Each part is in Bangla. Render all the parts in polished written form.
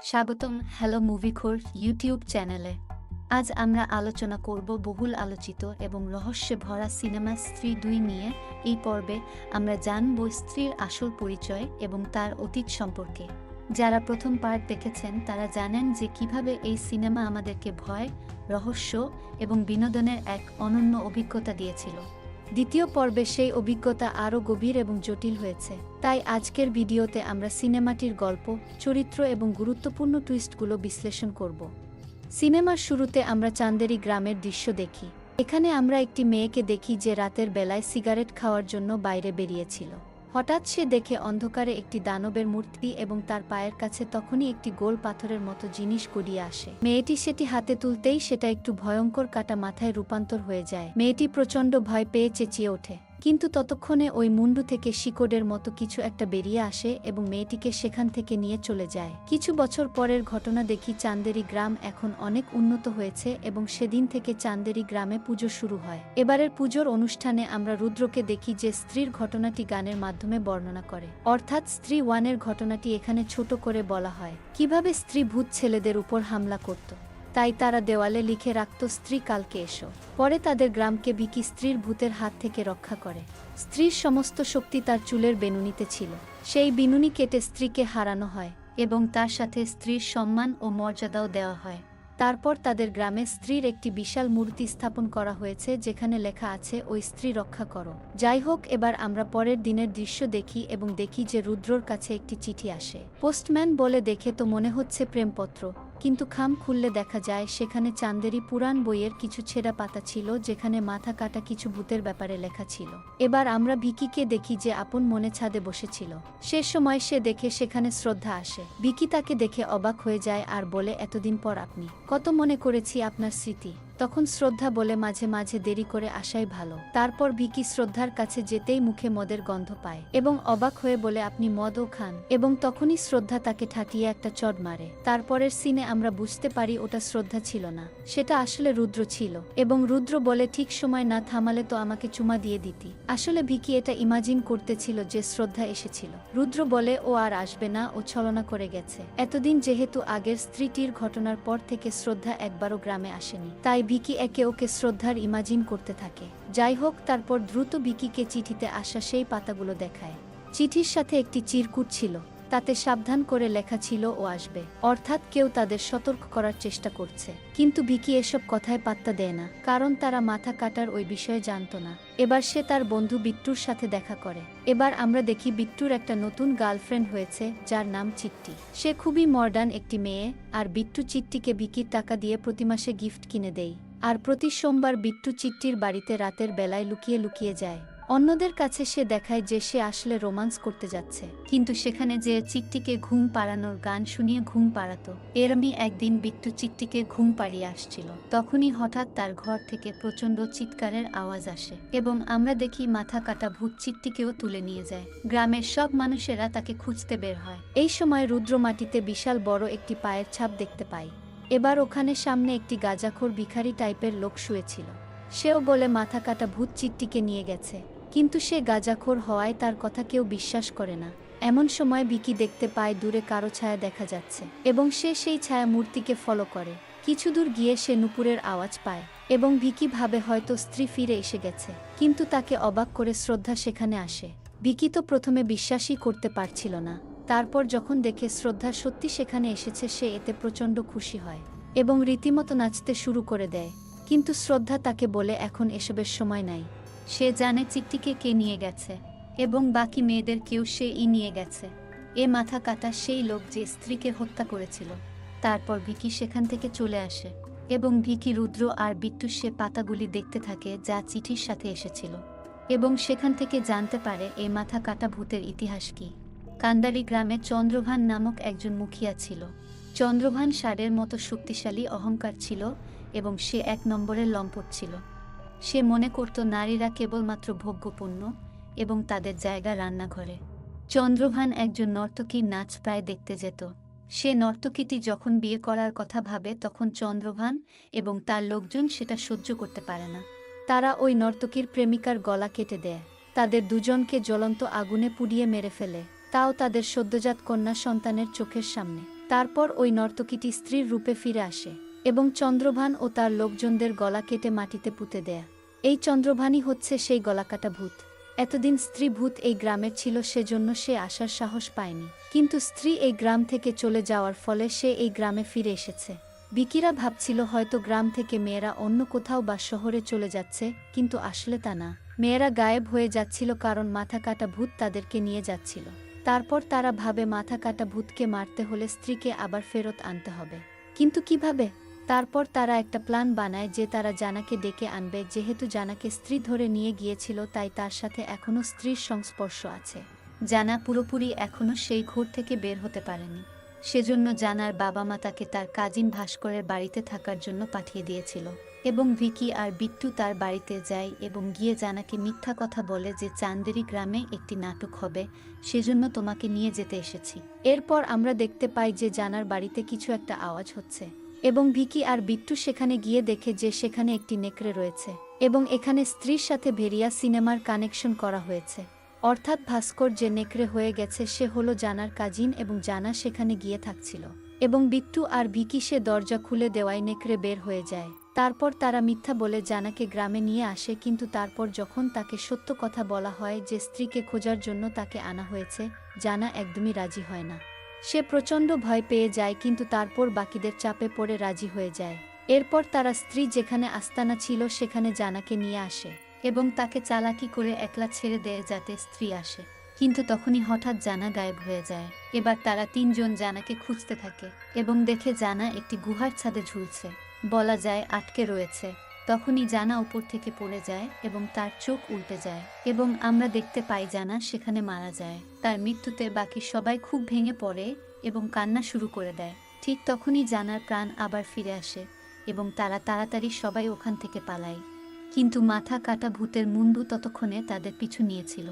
স্বাগতম হ্যালো মুভিখোর ইউটিউব চ্যানেলে। আজ আমরা আলোচনা করব বহুল আলোচিত এবং রহস্যে ভরা সিনেমা স্ত্রী ২ নিয়ে। এই পর্বে আমরা জানব স্ত্রীর আসল পরিচয় এবং তার অতীত সম্পর্কে। যারা প্রথম পার্ট দেখেছেন তারা জানেন যে কিভাবে এই সিনেমা আমাদেরকে ভয়, রহস্য এবং বিনোদনের এক অনন্য অভিজ্ঞতা দিয়েছিল। দ্বিতীয় পর্বে সেই অভিজ্ঞতা আরও গভীর এবং জটিল হয়েছে। তাই আজকের ভিডিওতে আমরা সিনেমাটির গল্প, চরিত্র এবং গুরুত্বপূর্ণ টুইস্টগুলো বিশ্লেষণ করব। সিনেমার শুরুতে আমরা চান্দেরি গ্রামের দৃশ্য দেখি। এখানে আমরা একটি মেয়েকে দেখি যে রাতের বেলায় সিগারেট খাওয়ার জন্য বাইরে বেরিয়েছিল। হঠাৎ সে দেখে অন্ধকারে একটি দানবের মূর্তি এবং তার পায়ের কাছে তখনই একটি গোল পাথরের মতো জিনিস গড়িয়ে আসে। মেয়েটি সেটি হাতে তুলতেই সেটা একটু ভয়ঙ্কর কাটা মাথায় রূপান্তর হয়ে যায়। মেয়েটি প্রচণ্ড ভয় পেয়ে চেঁচিয়ে ওঠে, কিন্তু ততক্ষণে ওই মুন্ডু থেকে শিকড়ের মতো কিছু একটা বেরিয়ে আসে এবং মেয়েটিকে সেখান থেকে নিয়ে চলে যায়। কিছু বছর পরের ঘটনা দেখি চান্দেরি গ্রাম এখন অনেক উন্নত হয়েছে এবং সেদিন থেকে চান্দেরি গ্রামে পুজো শুরু হয়। এবারের পুজোর অনুষ্ঠানে আমরা রুদ্রকে দেখি যে স্ত্রীর ঘটনাটি গানের মাধ্যমে বর্ণনা করে, অর্থাৎ স্ত্রী 1-এর ঘটনাটি এখানে ছোট করে বলা হয়। কিভাবে স্ত্রী ভূত ছেলেদের উপর হামলা করত, তাই তারা দেওয়ালে লিখে রাখত স্ত্রী কালকে এসো। পরে তাদের গ্রামকে ভিকি স্ত্রীর ভূতের হাত থেকে রক্ষা করে। স্ত্রীর সমস্ত শক্তি তার চুলের বেনুনিতে ছিল। সেই বিনুনি কেটে স্ত্রীকে হারানো হয় এবং তার সাথে স্ত্রীর সম্মান ও মর্যাদাও দেওয়া হয়। তারপর তাদের গ্রামে স্ত্রীর একটি বিশাল মূর্তি স্থাপন করা হয়েছে যেখানে লেখা আছে ওই স্ত্রী রক্ষা করো। যাই হোক, এবার আমরা পরের দিনের দৃশ্য দেখি এবং দেখি যে রুদ্রর কাছে একটি চিঠি আসে। পোস্টম্যান বলে দেখে তো মনে হচ্ছে প্রেমপত্র, কিন্তু খাম খুললে দেখা যায় সেখানে চান্দেরি পুরাণ বইয়ের কিছু ছেঁড়া পাতা ছিল যেখানে মাথা কাটা কিছু ভূতের ব্যাপারে লেখা ছিল। এবার আমরা ভিকিকে দেখি যে আপন মনে ছাদে বসেছিল। সে সময় সে দেখে সেখানে শ্রদ্ধা আসে। ভিকি তাকে দেখে অবাক হয়ে যায় আর বলে, এতদিন পর আপনি, কত মনে করেছি আপনার স্মৃতি। তখন শ্রদ্ধা বলে, মাঝে মাঝে দেরি করে আসাই ভালো। তারপর ভিকি শ্রদ্ধার কাছে যেতেই মুখে মদের গন্ধ পায় এবং অবাক হয়ে বলে, আপনি মদও খান? এবং তখনই শ্রদ্ধা তাকে ঠাটিয়ে একটা চড় মারে। তারপরের সিনে আমরা বুঝতে পারি ওটা শ্রদ্ধা ছিল না, সেটা আসলে রুদ্র ছিল। এবং রুদ্র বলে, ঠিক সময় না থামালে তো আমাকে চুমা দিয়ে দিতি। আসলে ভিকি এটা ইমাজিন করতেছিল যে শ্রদ্ধা এসেছিল। রুদ্র বলে, ও আর আসবে না, ও ছলনা করে গেছে। এতদিন যেহেতু আগের স্ত্রীটির ঘটনার পর থেকে শ্রদ্ধা একবারও গ্রামে আসেনি, তাই ভিকি একে ওকে শ্রদ্ধার ইমাজিন করতে থাকে। যাই হোক, তারপর দ্রুত ভিকিকে চিঠিতে আসা সেই পাতাগুলো দেখায়। চিঠির সাথে একটি চিরকুট ছিল, তাতে সাবধান করে লেখা ছিল ও আসবে, অর্থাৎ কেউ তাদের সতর্ক করার চেষ্টা করছে। কিন্তু ভিকি এসব কথায় পাত্তা দেয় না, কারণ তারা মাথা কাটার ওই বিষয়ে জানত না। এবার সে তার বন্ধু বিট্টুর সাথে দেখা করে। এবার আমরা দেখি বিট্টুর একটা নতুন গার্লফ্রেন্ড হয়েছে যার নাম চিট্টি। সে খুবই মডার্ন একটি মেয়ে, আর বিট্টু চিট্টিকে ভিকির টাকা দিয়ে প্রতি মাসে গিফট কিনে দেয়। আর প্রতি সোমবার বিট্টু চিট্টির বাড়িতে রাতের বেলায় লুকিয়ে লুকিয়ে যায়। অন্যদের কাছে সে দেখায় যে সে আসলে রোমান্স করতে যাচ্ছে, কিন্তু সেখানে যে চিট্টিকে ঘুম পাড়ানোর গান শুনিয়ে ঘুম পাড়াতো। এরমই একদিন বিট্টু চিট্টিকে ঘুম পাড়িয়ে আসছিল। তখনই হঠাৎ তার ঘর থেকে প্রচণ্ড চিৎকারের আওয়াজ আসে এবং আমরা দেখি মাথা কাটা ভূত চিট্টিকেও তুলে নিয়ে যায়। গ্রামের সব মানুষেরা তাকে খুঁজতে বের হয়। এই সময় রুদ্র মাটিতে বিশাল বড় একটি পায়ের ছাপ দেখতে পায়। এবার ওখানে সামনে একটি গাঁজাখোর ভিখারি টাইপের লোক শুয়েছিল। সেও বলে মাথা কাটা ভূত চিট্টিকে নিয়ে গেছে, কিন্তু সে গাঁজাখোর হওয়ায় তার কথা কেউ বিশ্বাস করে না। এমন সময় ভিকি দেখতে পায় দূরে কারো ছায়া দেখা যাচ্ছে এবং সে সেই ছায়া মূর্তিকে ফলো করে। কিছু দূর গিয়ে সে নুপুরের আওয়াজ পায় এবং ভিকি ভাবে হয়তো স্ত্রী ফিরে এসে গেছে, কিন্তু তাকে অবাক করে শ্রদ্ধা সেখানে আসে। ভিকি তো প্রথমে বিশ্বাসই করতে পারছিল না। তারপর যখন দেখে শ্রদ্ধা সত্যি সেখানে এসেছে, সে এতে প্রচণ্ড খুশি হয় এবং রীতিমতো নাচতে শুরু করে দেয়। কিন্তু শ্রদ্ধা তাকে বলে এখন এসবের সময় নাই। সে জানে চিট্টিকে কে নিয়ে গেছে এবং বাকি মেয়েদের কেউ সে-ই নিয়ে গেছে। এ মাথা কাটা সেই লোক যে স্ত্রীকে হত্যা করেছিল। তারপর ভিকি সেখান থেকে চলে আসে এবং ভিকি, রুদ্র আর বিট্টু সে পাতাগুলি দেখতে থাকে যা চিঠির সাথে এসেছিল এবং সেখান থেকে জানতে পারে এই মাথা কাটা ভূতের ইতিহাস কি। কান্দারি গ্রামে চন্দ্রভান নামক একজন মুখিয়া ছিল। চন্দ্রভান ষাঁড়ের মতো শক্তিশালী অহংকার ছিল এবং সে 1 নম্বরের লম্পট ছিল। সে মনে করত নারীরা কেবলমাত্র ভোগ্যপণ্য এবং তাদের জায়গা রান্নাঘরে। চন্দ্রভান একজন নর্তকীর নাচ প্রায় দেখতে যেত। সে নর্তকীটি যখন বিয়ে করার কথা ভাবে তখন চন্দ্রভান এবং তার লোকজন সেটা সহ্য করতে পারে না। তারা ওই নর্তকীর প্রেমিকার গলা কেটে দেয়, তাদের দুজনকে জ্বলন্ত আগুনে পুড়িয়ে মেরে ফেলে, তাও তাদের সদ্যজাত কন্যা সন্তানের চোখের সামনে। তারপর ওই নর্তকীটি স্ত্রীর রূপে ফিরে আসে এবং চন্দ্রভান ও তার লোকজনদের গলা কেটে মাটিতে পুঁতে দেয়। এই চন্দ্রভানই হচ্ছে সেই গলাকাটা ভূত। এতদিন স্ত্রী ভূত এই গ্রামের ছিল, সেজন্য সে আসার সাহস পায়নি, কিন্তু স্ত্রী এই গ্রাম থেকে চলে যাওয়ার ফলে সে এই গ্রামে ফিরে এসেছে। বিকিরা ভাবছিল হয়তো গ্রাম থেকে মেয়েরা অন্য কোথাও বা শহরে চলে যাচ্ছে, কিন্তু আসলে তা না। মেয়েরা গায়েব হয়ে যাচ্ছিল কারণ মাথা কাটা ভূত তাদেরকে নিয়ে যাচ্ছিল। তারপর তারা ভাবে মাথা কাটা ভূতকে মারতে হলে স্ত্রীকে আবার ফেরত আনতে হবে, কিন্তু কিভাবে? তারপর তারা একটা প্ল্যান বানায় যে তারা জানাকে ডেকে আনবে। যেহেতু জানাকে স্ত্রী ধরে নিয়ে গিয়েছিল, তাই তার সাথে এখনও স্ত্রীর সংস্পর্শ আছে। জানা পুরোপুরি এখনও সেই ঘোর থেকে বের হতে পারেনি। সেজন্য জানার বাবা মা তাকে তার কাজিন ভাস্করের বাড়িতে থাকার জন্য পাঠিয়ে দিয়েছিল, এবং ভিকি আর বিট্টু তার বাড়িতে যায় এবং গিয়ে জানাকে মিথ্যা কথা বলে যে চান্দেরি গ্রামে একটি নাটক হবে, সেজন্য তোমাকে নিয়ে যেতে এসেছি। এরপর আমরা দেখতে পাই যে জানার বাড়িতে কিছু একটা আওয়াজ হচ্ছে এবং ভিকি আর বিট্টু সেখানে গিয়ে দেখে যে সেখানে একটি নেকড়ে রয়েছে এবং এখানে স্ত্রীর সাথে ভেরিয়া সিনেমার কানেকশন করা হয়েছে। অর্থাৎ ভাস্কর যে নেকড়ে হয়ে গেছে সে হলো জানার কাজিন এবং জানা সেখানে গিয়ে থাকছিল, এবং বিট্টু আর ভিকি সে দরজা খুলে দেওয়ায় নেকড়ে বের হয়ে যায়। তারপর তারা মিথ্যা বলে জানাকে গ্রামে নিয়ে আসে, কিন্তু তারপর যখন তাকে সত্য কথা বলা হয় যে স্ত্রীকে খোঁজার জন্য তাকে আনা হয়েছে, জানা একদমই রাজি হয় না। সে প্রচণ্ড ভয় পেয়ে যায়, কিন্তু তারপর বাকিদের চাপে পড়ে রাজি হয়ে যায়। এরপর তারা স্ত্রী যেখানে আস্তানা ছিল সেখানে জানাকে নিয়ে আসে এবং তাকে চালাকি করে একলা ছেড়ে দেয় যাতে স্ত্রী আসে, কিন্তু তখনই হঠাৎ জানা গায়েব হয়ে যায়। এবার তারা তিনজন জানাকে খুঁজতে থাকে এবং দেখে জানা একটি গুহার ছাদে ঝুলছে, বলা যায় আটকে রয়েছে। তখনই জানা উপর থেকে পড়ে যায় এবং তার চোখ উল্টে যায় এবং আমরা দেখতে পাই জানা সেখানে মারা যায়। তার মৃত্যুতে বাকি সবাই খুব ভেঙে পড়ে এবং কান্না শুরু করে দেয়। ঠিক তখনই জানার প্রাণ আবার ফিরে আসে এবং তারা তাড়াতাড়ি সবাই ওখান থেকে পালায়, কিন্তু মাথা কাটা ভূতের মুন্ডু ততক্ষণে তাদের পিছু নিয়েছিল।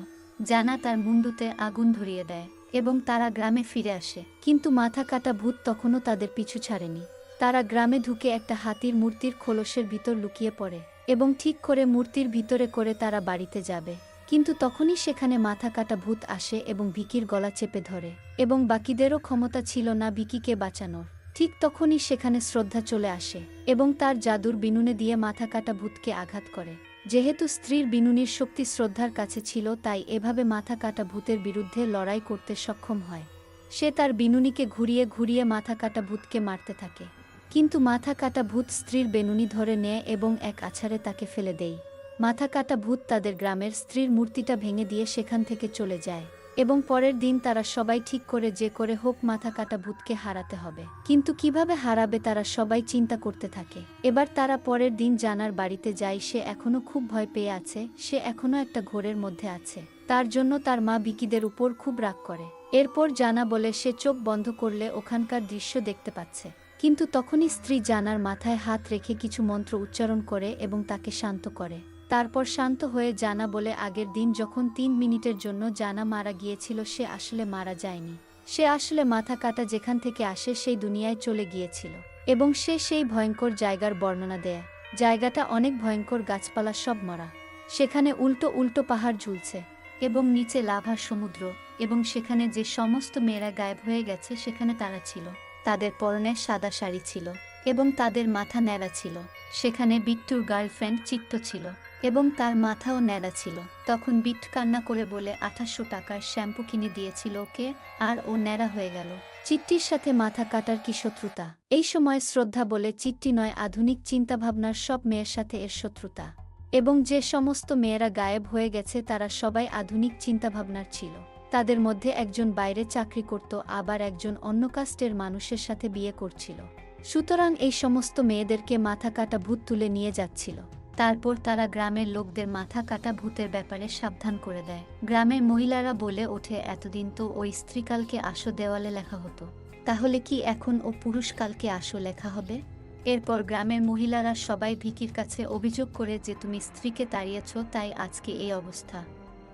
জানা তার মুন্ডুতে আগুন ধরিয়ে দেয় এবং তারা গ্রামে ফিরে আসে, কিন্তু মাথা কাটা ভূত তখনও তাদের পিছু ছাড়েনি। তারা গ্রামে ঢুকে একটা হাতির মূর্তির খোলসের ভিতর লুকিয়ে পড়ে এবং ঠিক করে মূর্তির ভিতরে করে তারা বাড়িতে যাবে, কিন্তু তখনই সেখানে মাথা কাটা ভূত আসে এবং ভিকির গলা চেপে ধরে এবং বাকিদেরও ক্ষমতা ছিল না ভিকিকে বাঁচানোর। ঠিক তখনই সেখানে শ্রদ্ধা চলে আসে এবং তার জাদুর বিনুনে দিয়ে মাথা কাটা ভূতকে আঘাত করে। যেহেতু স্ত্রীর বিনুনির শক্তি শ্রদ্ধার কাছে ছিল, তাই এভাবে মাথা কাটা ভূতের বিরুদ্ধে লড়াই করতে সক্ষম হয়। সে তার বিনুনিকে ঘুরিয়ে ঘুরিয়ে মাথা কাটা ভূতকে মারতে থাকে, কিন্তু মাথা কাটা ভূত স্ত্রীর বেনুনি ধরে নেয় এবং এক আছাড়ে তাকে ফেলে দেয়। মাথা কাটা ভূত তাদের গ্রামের স্ত্রীর মূর্তিটা ভেঙে দিয়ে সেখান থেকে চলে যায় এবং পরের দিন তারা সবাই ঠিক করে যে করে হোক মাথা কাটা ভূতকে হারাতে হবে, কিন্তু কিভাবে হারাবে তারা সবাই চিন্তা করতে থাকে। এবার তারা পরের দিন জানার বাড়িতে যায়। সে এখনো খুব ভয় পেয়ে আছে, সে এখনো একটা ঘোরের মধ্যে আছে। তার জন্য তার মা বিকিদের উপর খুব রাগ করে। এরপর জানা বলে সে চোখ বন্ধ করলে ওখানকার দৃশ্য দেখতে পাচ্ছে, কিন্তু তখনই স্ত্রী জানার মাথায় হাত রেখে কিছু মন্ত্র উচ্চারণ করে এবং তাকে শান্ত করে। তারপর শান্ত হয়ে জানা বলে আগের দিন যখন 3 মিনিটের জন্য জানা মারা গিয়েছিল সে আসলে মারা যায়নি, সে আসলে মাথা কাটা যেখান থেকে আসে সেই দুনিয়ায় চলে গিয়েছিল এবং সে সেই ভয়ঙ্কর জায়গার বর্ণনা দেয়। জায়গাটা অনেক ভয়ঙ্কর, গাছপালা সব মরা, সেখানে উল্টো উল্টো পাহাড় ঝুলছে এবং নিচে লাভার সমুদ্র, এবং সেখানে যে সমস্ত মেয়েরা গায়েব হয়ে গেছে সেখানে তারা ছিল। তাদের পরনে সাদা শাড়ি ছিল এবং তাদের মাথা ন্যাড়া ছিল। সেখানে বিট্টুর গার্লফ্রেন্ড চিত্ত ছিল এবং তার মাথাও ন্যাড়া ছিল। তখন বিট্টু কান্না করে বলে 2800 টাকার শ্যাম্পু কিনে দিয়েছিল ওকে, আর ও ন্যাড়া হয়ে গেল। চিট্টির সাথে মাথা কাটার কি শত্রুতা? এই সময় শ্রদ্ধা বলে চিট্টি নয়, আধুনিক চিন্তাভাবনার সব মেয়ের সাথে এর শত্রুতা, এবং যে সমস্ত মেয়েরা গায়েব হয়ে গেছে তারা সবাই আধুনিক চিন্তাভাবনার ছিল। তাদের মধ্যে একজন বাইরে চাকরি করত, আবার একজন অন্য কাস্টের মানুষের সাথে বিয়ে করছিল। সুতরাং এই সমস্ত মেয়েদেরকে মাথা কাটা ভূত তুলে নিয়ে যাচ্ছিল। তারপর তারা গ্রামের লোকদের মাথা কাটা ভূতের ব্যাপারে সাবধান করে দেয়। গ্রামের মহিলারা বলে ওঠে, এতদিন তো ওই স্ত্রীকালকে আসো দেওয়ালে লেখা হতো, তাহলে কি এখন ও পুরুষকালকে আসো লেখা হবে? এরপর গ্রামের মহিলারা সবাই ভিকির কাছে অভিযোগ করে যে তুমি স্ত্রীকে তাড়িয়েছ, তাই আজকে এই অবস্থা।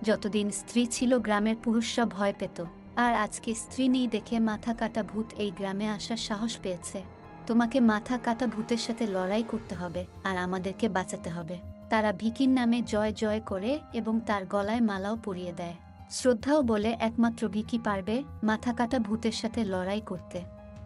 যতদিন স্ত্রী ছিল গ্রামের পুরুষরা ভয় পেত, আর আজকে স্ত্রী নেই দেখে মাথা কাটা ভূত এই গ্রামে আসার সাহস পেয়েছে। তোমাকে মাথা কাটা ভূতের সাথে লড়াই করতে হবে আর আমাদেরকে বাঁচাতে হবে। তারা ভিকির নামে জয় জয় করে এবং তার গলায় মালাও পরিয়ে দেয়। শ্রদ্ধাও বলে একমাত্র ভিকি পারবে মাথা কাটা ভূতের সাথে লড়াই করতে।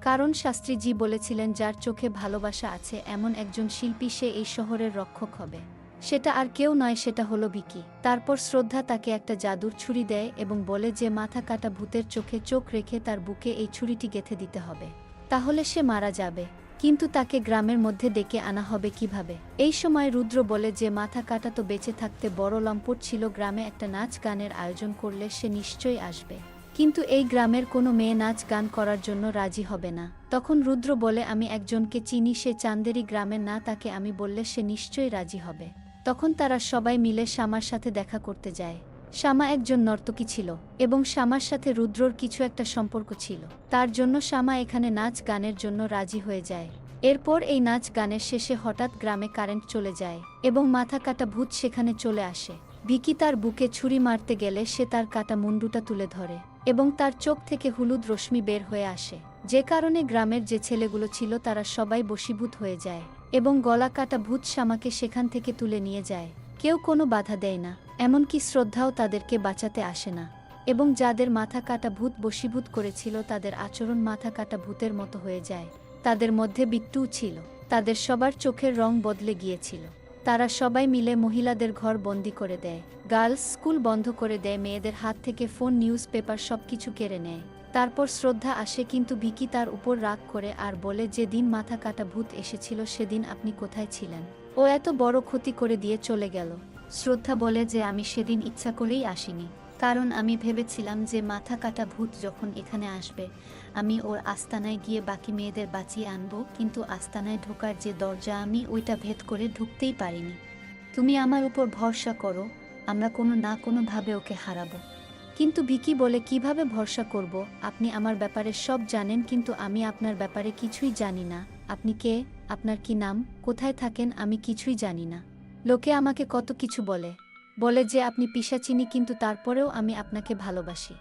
কারণ শাস্ত্রীজি বলেছিলেন যার চোখে ভালোবাসা আছে এমন একজন শিল্পী সে এই শহরের রক্ষক হবে। সেটা আর কেউ নয়, সেটা হলো ভিকি। তারপর শ্রদ্ধা তাকে একটা জাদুর ছুরি দেয় এবং বলে যে মাথা কাটা ভূতের চোখে চোখ রেখে তার বুকে এই ছুরিটি গেঁথে দিতে হবে, তাহলে সে মারা যাবে। কিন্তু তাকে গ্রামের মধ্যে ডেকে আনা হবে কিভাবে? এই সময় রুদ্র বলে যে মাথা কাটা তো বেঁচে থাকতে বড় লম্পট ছিল, গ্রামে একটা নাচ গানের আয়োজন করলে সে নিশ্চয়ই আসবে। কিন্তু এই গ্রামের কোনো মেয়ে নাচ গান করার জন্য রাজি হবে না। তখন রুদ্র বলে আমি একজনকে চিনি, সে চান্দেরি গ্রামের না, তাকে আমি বললে সে নিশ্চয়ই রাজি হবে। তখন তারা সবাই মিলে শ্যামার সাথে দেখা করতে যায়। শ্যামা একজন নর্তকী ছিল এবং শ্যামার সাথে রুদ্রর কিছু একটা সম্পর্ক ছিল, তার জন্য শ্যামা এখানে নাচ গানের জন্য রাজি হয়ে যায়। এরপর এই নাচ গানের শেষে হঠাৎ গ্রামে কারেন্ট চলে যায় এবং মাথা কাটা ভূত সেখানে চলে আসে। ভিকি তার বুকে ছুরি মারতে গেলে সে তার কাটা মুন্ডুটা তুলে ধরে এবং তার চোখ থেকে হলুদ রশ্মি বের হয়ে আসে, যে কারণে গ্রামের যে ছেলেগুলো ছিল তারা সবাই বশীভূত হয়ে যায় এবং গলা কাটা ভূত শ্যামাকে সেখান থেকে তুলে নিয়ে যায়। কেউ কোনো বাধা দেয় না, এমনকি শ্রদ্ধাও তাদেরকে বাঁচাতে আসে না। এবং যাদের মাথা কাটা ভূত বশীভূত করেছিল তাদের আচরণ মাথা কাটা ভূতের মতো হয়ে যায়। তাদের মধ্যে বিট্টুও ছিল। তাদের সবার চোখের রং বদলে গিয়েছিল। তারা সবাই মিলে মহিলাদের ঘর বন্দি করে দেয়, গার্লস স্কুল বন্ধ করে দেয়, মেয়েদের হাত থেকে ফোন, নিউজ পেপার সবকিছু কেড়ে নেয়। তারপর শ্রদ্ধা আসে, কিন্তু ভিকি তার উপর রাগ করে আর বলে যে দিন মাথা কাটা ভূত এসেছিল সেদিন আপনি কোথায় ছিলেন? ও এত বড় ক্ষতি করে দিয়ে চলে গেল। শ্রদ্ধা বলে যে আমি সেদিন ইচ্ছা করেই আসিনি, কারণ আমি ভেবেছিলাম যে মাথা কাটা ভূত যখন এখানে আসবে আমি ওর আস্তানায় গিয়ে বাকি মেয়েদের বাঁচিয়ে আনবো, কিন্তু আস্তানায় ঢোকার যে দরজা আমি ওইটা ভেদ করে ঢুকতেই পারিনি। তুমি আমার উপর ভরসা করো, আমরা কোনো না কোনোভাবে ওকে হারাবো। কিন্তু ভিকি বলে কিভাবে ভরসা করব? আপনি আমার ব্যাপারে সব জানেন, কিন্তু আমি আপনার ব্যাপারে কিছুই জানি না। আপনি কে? আপনার কি নাম? কোথায় থাকেন? আমি কিছুই জানি না। লোকে আমাকে কত কিছু বলে বলে যে আপনি পিশাচিনী, কিন্তু তারপরেও আমি আপনাকে ভালোবাসি।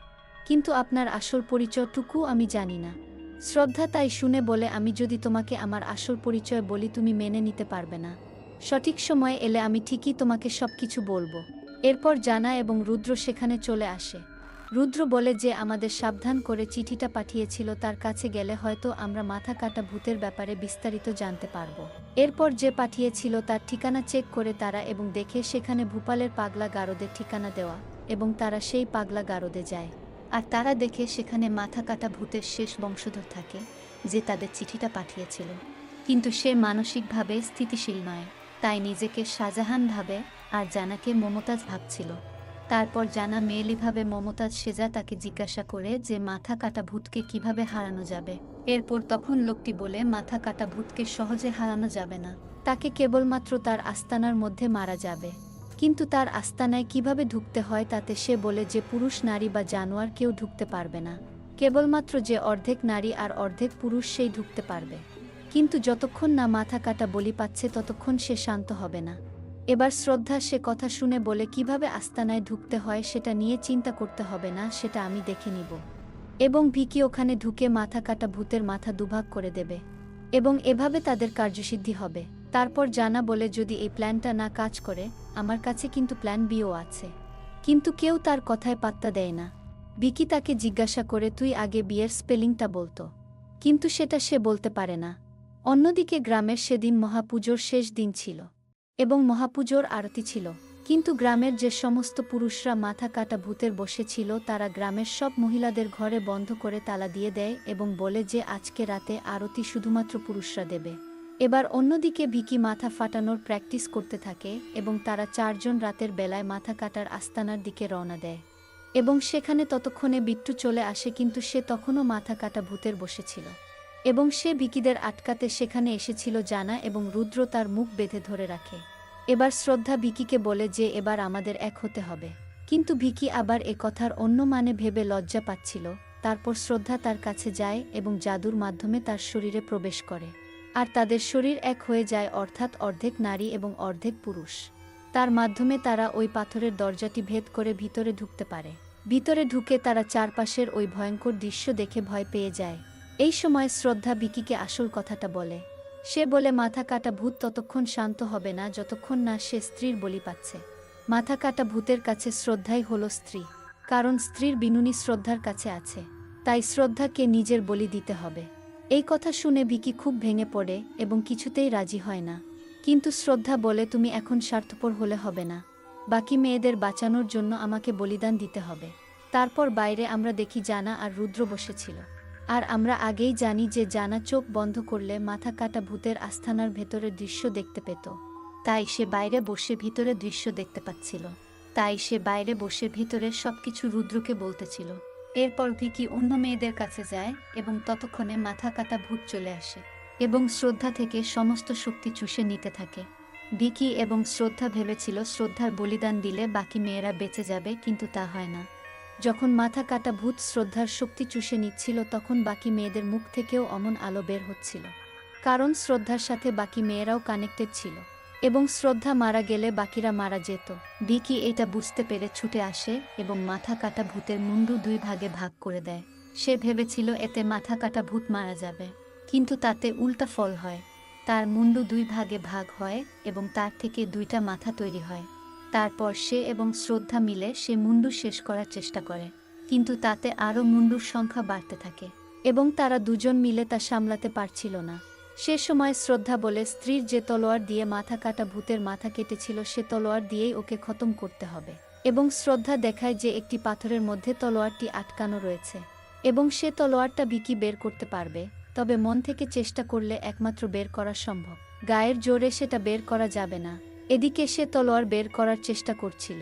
কিন্তু আপনার আসল পরিচয়টুকু আমি জানি না। শ্রদ্ধা তাই শুনে বলে আমি যদি তোমাকে আমার আসল পরিচয় বলি তুমি মেনে নিতে পারবে না। সঠিক সময়ে এলে আমি ঠিকই তোমাকে সবকিছু বলবো। এরপর জানা এবং রুদ্র সেখানে চলে আসে। রুদ্র বলে যে আমাদের সাবধান করে চিঠিটা পাঠিয়েছিল, তার কাছে গেলে হয়তো আমরা মাথা কাটা ভূতের ব্যাপারে বিস্তারিত জানতে পারবো। এরপর যে পাঠিয়েছিল তার ঠিকানা চেক করে তারা এবং দেখে সেখানে ভূপালের পাগলা গারদের ঠিকানা দেওয়া, এবং তারা সেই পাগলা গারদে যায়। আর তারা দেখে সেখানে মাথা কাটা ভূতের শেষ বংশধর থাকে যে তাদের চিঠিটা পাঠিয়েছিল, কিন্তু সে মানসিকভাবে স্থিতিশীল নয়, তাই নিজেকে শাহজাহান ভাবে আর জানাকে মমতাজ ভাবছিল। তারপর জানা মেয়েলিভাবে মমতাজ সেজা তাকে জিজ্ঞাসা করে যে মাথা কাটা ভূতকে কিভাবে হারানো যাবে। এরপর তখন লোকটি বলে মাথা কাটা ভূতকে সহজে হারানো যাবে না, তাকে কেবলমাত্র তার আস্তানার মধ্যে মারা যাবে। কিন্তু তার আস্তানায় কিভাবে ঢুকতে হয় তাতে সে বলে যে পুরুষ, নারী বা জানোয়ার কেউ ঢুকতে পারবে না, কেবলমাত্র যে অর্ধেক নারী আর অর্ধেক পুরুষ সেই ঢুকতে পারবে। কিন্তু যতক্ষণ না মাথা কাটা বলি পাচ্ছে ততক্ষণ সে শান্ত হবে না। এবার শ্রদ্ধা সে কথা শুনে বলে কিভাবে আস্তানায় ঢুকতে হয় সেটা নিয়ে চিন্তা করতে হবে না, সেটা আমি দেখে নিব। এবং ভিকি ওখানে ঢুকে মাথা কাটা ভূতের মাথা দুভাগ করে দেবে এবং এভাবে তাদের কার্যসিদ্ধি হবে। তারপর জানা বলে যদি এই প্ল্যানটা না কাজ করে আমার কাছে কিন্তু প্ল্যান বিও আছে। কিন্তু কেউ তার কথায় পাত্তা দেয় না। ভিকি তাকে জিজ্ঞাসা করে তুই আগে বিয়ের স্পেলিংটা বলতো, কিন্তু সেটা সে বলতে পারে না। অন্যদিকে গ্রামের সেদিন মহাপুজোর শেষ দিন ছিল এবং মহাপুজোর আরতি ছিল, কিন্তু গ্রামের যে সমস্ত পুরুষরা মাথা কাটা ভূতের বসেছিল তারা গ্রামের সব মহিলাদের ঘরে বন্ধ করে তালা দিয়ে দেয় এবং বলে যে আজকে রাতে আরতি শুধুমাত্র পুরুষরা দেবে। এবার অন্যদিকে ভিকি মাথা ফাটানোর প্র্যাকটিস করতে থাকে এবং তারা চারজন রাতের বেলায় মাথা কাটার আস্তানার দিকে রওনা দেয় এবং সেখানে ততক্ষণে বিট্টু চলে আসে, কিন্তু সে তখনও মাথা কাটা ভূতের বসেছিল এবং সে ভিকিদের আটকাতে সেখানে এসেছিল। জানা এবং রুদ্র তার মুখ বেঁধে ধরে রাখে। এবার শ্রদ্ধা ভিকিকে বলে যে এবার আমাদের এক হতে হবে, কিন্তু ভিকি আবার এ কথার অন্য মানে ভেবে লজ্জা পাচ্ছিল। তারপর শ্রদ্ধা তার কাছে যায় এবং জাদুর মাধ্যমে তার শরীরে প্রবেশ করে আর তাদের শরীর এক হয়ে যায়, অর্থাৎ অর্ধেক নারী এবং অর্ধেক পুরুষ। তার মাধ্যমে তারা ওই পাথরের দরজাটি ভেদ করে ভিতরে ঢুকতে পারে। ভিতরে ঢুকে তারা চারপাশের ওই ভয়ঙ্কর দৃশ্য দেখে ভয় পেয়ে যায়। এই সময় শ্রদ্ধা ভিকিকে আসল কথাটা বলে। সে বলে মাথা কাটা ভূত ততক্ষণ শান্ত হবে না যতক্ষণ না সে স্ত্রীর বলি পাচ্ছে। মাথা কাটা ভূতের কাছে শ্রদ্ধাই হলো স্ত্রী, কারণ স্ত্রীর বিনুনি শ্রদ্ধার কাছে আছে, তাই শ্রদ্ধাকে নিজের বলি দিতে হবে। এই কথা শুনে ভিকি খুব ভেঙে পড়ে এবং কিছুতেই রাজি হয় না। কিন্তু শ্রদ্ধা বলে, তুমি এখন স্বার্থপর হলে হবে না, বাকি মেয়েদের বাঁচানোর জন্য আমাকে বলিদান দিতে হবে। তারপর বাইরে আমরা দেখি জানা আর রুদ্র বসেছিল। আর আমরা আগেই জানি যে জানা চোখ বন্ধ করলে মাথা কাটা ভূতের আস্থানার ভেতরের দৃশ্য দেখতে পেত। তাই সে বাইরে বসে ভিতরের দৃশ্য দেখতে পাচ্ছিল। তাই সে বাইরে বসে ভিতরের সবকিছু রুদ্রকে বলতেছিল। এরপর ভিকি অন্য মেয়েদের কাছে যায় এবং ততক্ষণে মাথা কাটা ভূত চলে আসে এবং শ্রদ্ধা থেকে সমস্ত শক্তি চুষে নিতে থাকে। ভিকি এবং শ্রদ্ধা ভেবেছিল শ্রদ্ধার বলিদান দিলে বাকি মেয়েরা বেঁচে যাবে, কিন্তু তা হয় না। যখন মাথা কাটা ভূত শ্রদ্ধার শক্তি চুষে নিচ্ছিল তখন বাকি মেয়েদের মুখ থেকেও অমন আলো বের হচ্ছিল, কারণ শ্রদ্ধার সাথে বাকি মেয়েরাও কানেক্টেড ছিল এবং শ্রদ্ধা মারা গেলে বাকিরা মারা যেত। ভিকি এটা বুঝতে পেরে ছুটে আসে এবং মাথা কাটা ভূতের মুন্ডু 2 ভাগে ভাগ করে দেয়। সে ভেবেছিল এতে মাথা কাটা ভূত মারা যাবে, কিন্তু তাতে উল্টা ফল হয়। তার মুন্ডু 2 ভাগে ভাগ হয় এবং তার থেকে 2টা মাথা তৈরি হয়। তারপর সে এবং শ্রদ্ধা মিলে সে মুন্ডু শেষ করার চেষ্টা করে, কিন্তু তাতে আরও মুন্ডুর সংখ্যা বাড়তে থাকে এবং তারা দুজন মিলে তা সামলাতে পারছিল না। সে সময় শ্রদ্ধা বলে, স্ত্রীর যে তলোয়ার দিয়ে মাথা কাটা ভূতের মাথা কেটেছিল সে তলোয়ার দিয়েই ওকে খতম করতে হবে। এবং শ্রদ্ধা দেখায় যে একটি পাথরের মধ্যে তলোয়ারটি আটকানো রয়েছে এবং সে তলোয়ারটা ভিকি বের করতে পারবে, তবে মন থেকে চেষ্টা করলে একমাত্র বের করা সম্ভব। গায়ের জোরে সেটা বের করা যাবে না। এদিকে সে তলোয়ার বের করার চেষ্টা করছিল,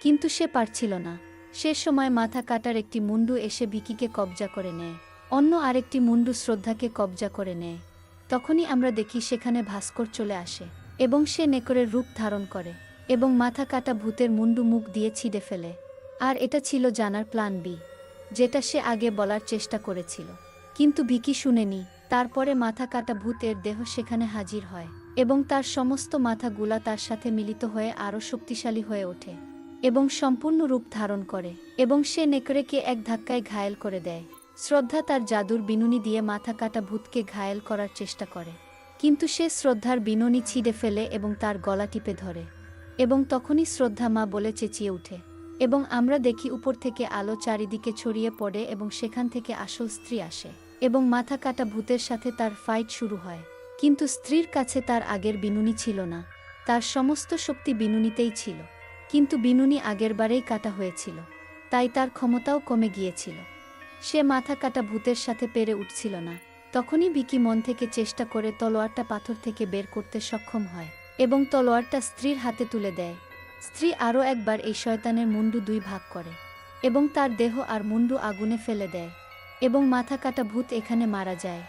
কিন্তু সে পারছিল না। সে সময় মাথা কাটার একটি মুন্ডু এসে ভিকিকে কবজা করে নেয়, অন্য আরেকটি মুন্ডু শ্রদ্ধাকে কবজা করে নেয়। তখনই আমরা দেখি সেখানে ভাস্কর চলে আসে এবং সে নেকড়ের রূপ ধারণ করে এবং মাথা কাটা ভূতের মুন্ডু মুখ দিয়ে ছিঁড়ে ফেলে। আর এটা ছিল জানার প্ল্যান বি, যেটা সে আগে বলার চেষ্টা করেছিল, কিন্তু ভিকি শুনেনি। তারপরে মাথা কাটা ভূতের দেহ সেখানে হাজির হয় এবং তার সমস্ত মাথাগুলা তার সাথে মিলিত হয়ে আরও শক্তিশালী হয়ে ওঠে এবং সম্পূর্ণ রূপ ধারণ করে এবং সে নেকড়েকে এক ধাক্কায় ঘায়েল করে দেয়। শ্রদ্ধা তার জাদুর বিনুনি দিয়ে মাথা কাটা ভূতকে ঘায়েল করার চেষ্টা করে, কিন্তু সে শ্রদ্ধার বিনুনি ছিঁড়ে ফেলে এবং তার গলা টিপে ধরে এবং তখনই শ্রদ্ধা মা বলে চেঁচিয়ে ওঠে এবং আমরা দেখি উপর থেকে আলো চারিদিকে ছড়িয়ে পড়ে এবং সেখান থেকে আসল স্ত্রী আসে এবং মাথা কাটা ভূতের সাথে তার ফাইট শুরু হয়। কিন্তু স্ত্রীর কাছে তার আগের বিনুনি ছিল না, তার সমস্ত শক্তি বিনুনিতেই ছিল, কিন্তু বিনুনি আগেরবারেই কাটা হয়েছিল, তাই তার ক্ষমতাও কমে গিয়েছিল। সে মাথা কাটা ভূতের সাথে পেরে উঠছিল না। তখনই ভিকি মন থেকে চেষ্টা করে তলোয়ারটা পাথর থেকে বের করতে সক্ষম হয় এবং তলোয়ারটা স্ত্রীর হাতে তুলে দেয়। স্ত্রী আরও একবার এই শয়তানের মুন্ডু 2 ভাগ করে এবং তার দেহ আর মুন্ডু আগুনে ফেলে দেয় এবং মাথা কাটা ভূত এখানে মারা যায়।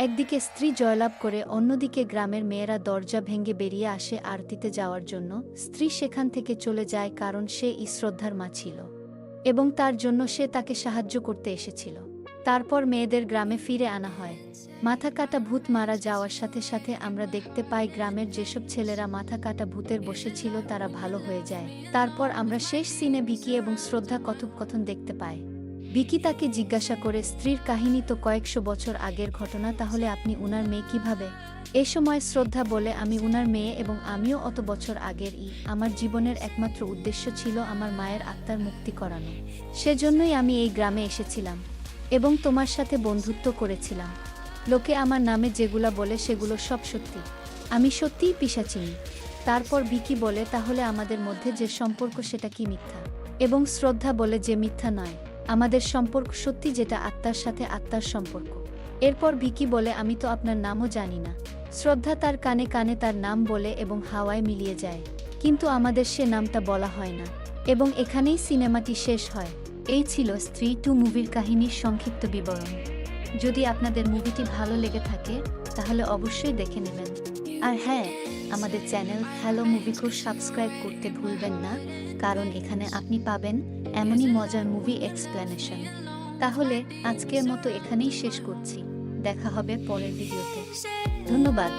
একদিকে স্ত্রী জয়লাভ করে, অন্যদিকে গ্রামের মেয়েরা দরজা ভেঙে বেরিয়ে আসে আরতিতে যাওয়ার জন্য। স্ত্রী সেখান থেকে চলে যায় কারণ সে শ্রদ্ধার মা ছিল এবং তার জন্য সে তাকে সাহায্য করতে এসেছিল। তারপর মেয়েদের গ্রামে ফিরে আনা হয়। মাথা কাটা ভূত মারা যাওয়ার সাথে সাথে আমরা দেখতে পাই গ্রামের যেসব ছেলেরা মাথা কাটা ভূতের বসেছিল তারা ভালো হয়ে যায়। তারপর আমরা শেষ সিনে ভিকি এবং শ্রদ্ধা কথোপকথন দেখতে পাই। ভিকি তাকে জিজ্ঞাসা করে, স্ত্রীর কাহিনী তো কয়েকশো বছর আগের ঘটনা, তাহলে আপনি উনার মেয়ে কিভাবে? এ সময় শ্রদ্ধা বলে, আমি উনার মেয়ে এবং আমিও অত বছর আগের আমার জীবনের একমাত্র উদ্দেশ্য ছিল আমার মায়ের আত্মার মুক্তি করানো। সেজন্যই আমি এই গ্রামে এসেছিলাম এবং তোমার সাথে বন্ধুত্ব করেছিলাম। লোকে আমার নামে যেগুলা বলে সেগুলো সব সত্যি, আমি সত্যিই পিশাচিনি। তারপর ভিকি বলে, তাহলে আমাদের মধ্যে যে সম্পর্ক সেটা কি মিথ্যা? এবং শ্রদ্ধা বলে যে মিথ্যা নয়, আমাদের সম্পর্ক সত্যি, যেটা আত্মার সাথে আত্মার সম্পর্ক। এরপর ভিকি বলে, আমি তো আপনার নামও জানি না। শ্রদ্ধা তার কানে কানে তার নাম বলে এবং হাওয়ায় মিলিয়ে যায়, কিন্তু আমাদের সে নামটা বলা হয় না এবং এখানেই সিনেমাটি শেষ হয়। এই ছিল স্ত্রী 2 মুভির কাহিনীর সংক্ষিপ্ত বিবরণ। যদি আপনাদের মুভিটি ভালো লেগে থাকে তাহলে অবশ্যই দেখে নেবেন। আর হ্যাঁ, আমাদের চ্যানেল হ্যালো মুভিকো সাবস্ক্রাইব করতে ভুলবেন না, কারণ এখানে আপনি পাবেন এমনই মজার মুভি এক্সপ্লেনেশন। তাহলে আজকের মতো এখানেই শেষ করছি, দেখা হবে পরের ভিডিওতে। ধন্যবাদ।